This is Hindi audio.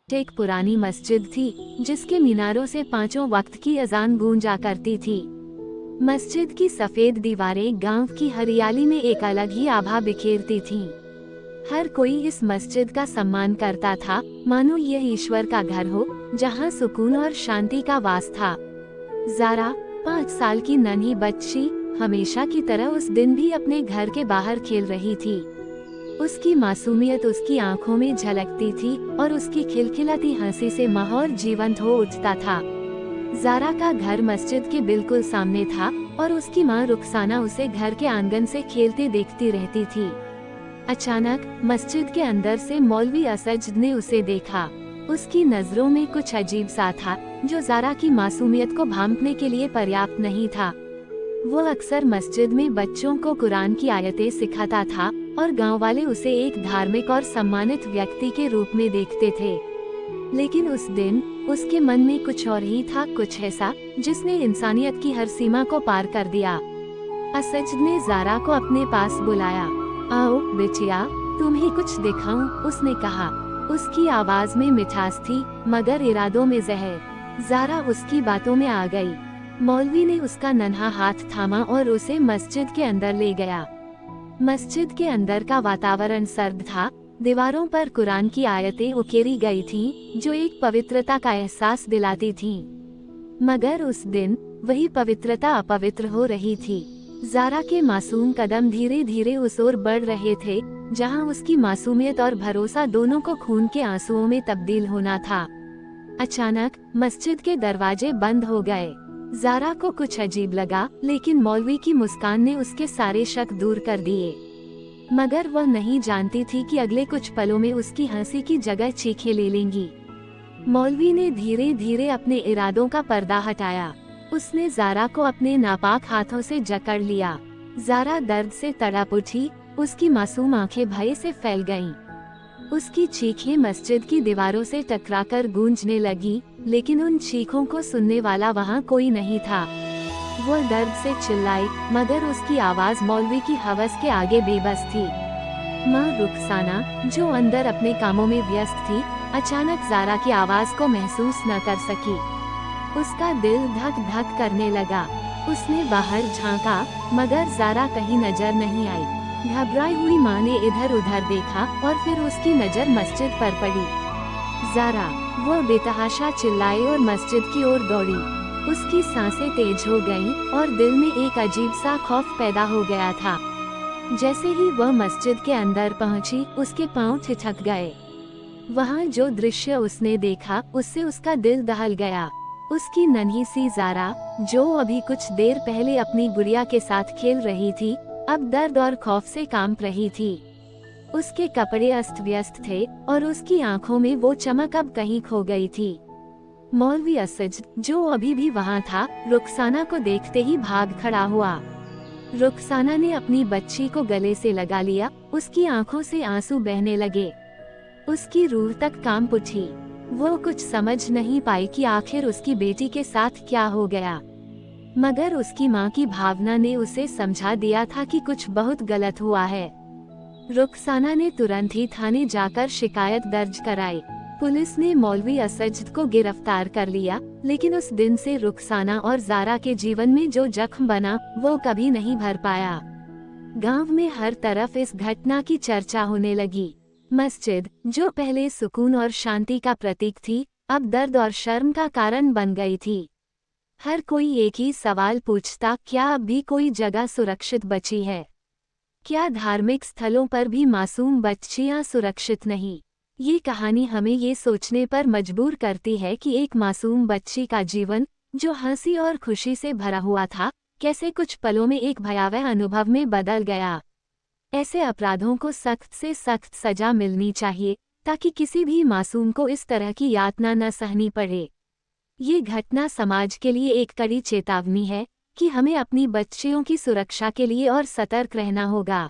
एक पुरानी मस्जिद थी जिसके मीनारों से पांचों वक्त की अजान गूंजा करती थी। मस्जिद की सफेद दीवारें गांव की हरियाली में एक अलग ही आभा बिखेरती थीं। हर कोई इस मस्जिद का सम्मान करता था, मानो यह ईश्वर का घर हो जहां सुकून और शांति का वास था। ज़ारा 5 साल की नन्ही बच्ची हमेशा की तरह उस दिन भी अपने घर के बाहर खेल रही थी। उसकी मासूमियत उसकी आंखों में झलकती थी और उसकी खिलखिलाती हंसी से माहौल जीवंत हो उठता था। ज़ारा का घर मस्जिद के बिल्कुल सामने था और उसकी माँ रुखसाना उसे घर के आंगन से खेलते देखती रहती थी। अचानक मस्जिद के अंदर से मौलवी असद ने उसे देखा। उसकी नजरों में कुछ अजीब सा था जो ज़ारा की मासूमियत को भांपने के लिए पर्याप्त नहीं था। वो अक्सर मस्जिद में बच्चों को कुरान की आयतें सिखाता था और गांव वाले उसे एक धार्मिक और सम्मानित व्यक्ति के रूप में देखते थे। लेकिन उस दिन उसके मन में कुछ और ही था, कुछ ऐसा जिसने इंसानियत की हर सीमा को पार कर दिया। असद ने ज़ारा को अपने पास बुलाया। आओ बेटिया, तुम्हें कुछ दिखाऊं, उसने कहा। उसकी आवाज में मिठास थी मगर इरादों में जहर। ज़ारा उसकी बातों में आ गई। मौलवी ने उसका नन्हा हाथ थामा और उसे मस्जिद के अंदर ले गया। मस्जिद के अंदर का वातावरण सर्द था। दीवारों पर कुरान की आयतें उकेरी गई थीं, जो एक पवित्रता का एहसास दिलाती थीं। मगर उस दिन वही पवित्रता अपवित्र हो रही थी। ज़ारा के मासूम कदम धीरे धीरे उस ओर बढ़ रहे थे जहां उसकी मासूमियत और भरोसा दोनों को खून के आंसुओं में तब्दील होना था। अचानक मस्जिद के दरवाजे बंद हो गए। ज़ारा को कुछ अजीब लगा, लेकिन मौलवी की मुस्कान ने उसके सारे शक दूर कर दिए। मगर वह नहीं जानती थी कि अगले कुछ पलों में उसकी हंसी की जगह चीखें ले लेंगी। मौलवी ने धीरे धीरे अपने इरादों का पर्दा हटाया। उसने ज़ारा को अपने नापाक हाथों से जकड़ लिया। ज़ारा दर्द से तड़प उठी, उसकी मासूम आंखें भय से फैल गईं। उसकी चीखें मस्जिद की दीवारों से टकराकर गूंजने लगी, लेकिन उन चीखों को सुनने वाला वहां कोई नहीं था। वो दर्द से चिल्लाई, मगर उसकी आवाज मौलवी की हवस के आगे बेबस थी। माँ रुखसाना, जो अंदर अपने कामों में व्यस्त थी, अचानक ज़ारा की आवाज को महसूस न कर सकी। उसका दिल धक धक करने लगा। उसने बाहर झांका, मगर ज़ारा कहीं नजर नहीं आई। घबराई हुई माँ ने इधर उधर देखा और फिर उसकी नजर मस्जिद पर पड़ी। ज़ारा, वो बेतहाशा चिल्लाई और मस्जिद की ओर दौड़ी। उसकी सांसें तेज हो गईं और दिल में एक अजीब सा खौफ पैदा हो गया था। जैसे ही वह मस्जिद के अंदर पहुंची, उसके पांव ठिठक गए। वहां जो दृश्य उसने देखा, उससे उसका दिल दहल गया। उसकी नन्ही सी ज़ारा, जो अभी कुछ देर पहले अपनी गुड़िया के साथ खेल रही थी, अब दर्द और खौफ से कांप रही थी। उसके कपड़े अस्त व्यस्त थे और उसकी आंखों में वो चमक अब कहीं खो गई थी। मौलवी असद, जो अभी भी वहां था, रुखसाना को देखते ही भाग खड़ा हुआ। रुखसाना ने अपनी बच्ची को गले से लगा लिया। उसकी आंखों से आंसू बहने लगे। उसकी रूह तक कांप उठी। वो कुछ समझ नहीं पाई कि आखिर उसकी बेटी के साथ क्या हो गया। मगर उसकी माँ की भावना ने उसे समझा दिया था कि कुछ बहुत गलत हुआ है। रुखसाना ने तुरंत ही थाने जाकर शिकायत दर्ज कराई। पुलिस ने मौलवी असद को गिरफ्तार कर लिया, लेकिन उस दिन से रुखसाना और ज़ारा के जीवन में जो जख्म बना, वो कभी नहीं भर पाया। गांव में हर तरफ इस घटना की चर्चा होने लगी। मस्जिद, जो पहले सुकून और शांति का प्रतीक थी, अब दर्द और शर्म का कारण बन गई थी। हर कोई एक ही सवाल पूछता, क्या अब भी कोई जगह सुरक्षित बची है? क्या धार्मिक स्थलों पर भी मासूम बच्चियां सुरक्षित नहीं? ये कहानी हमें ये सोचने पर मजबूर करती है कि एक मासूम बच्ची का जीवन, जो हंसी और खुशी से भरा हुआ था, कैसे कुछ पलों में एक भयावह अनुभव में बदल गया। ऐसे अपराधों को सख्त से सख्त सजा मिलनी चाहिए, ताकि किसी भी मासूम को इस तरह की यातना न सहनी पड़े। ये घटना समाज के लिए एक कड़ी चेतावनी है कि हमें अपनी बच्चियों की सुरक्षा के लिए और सतर्क रहना होगा।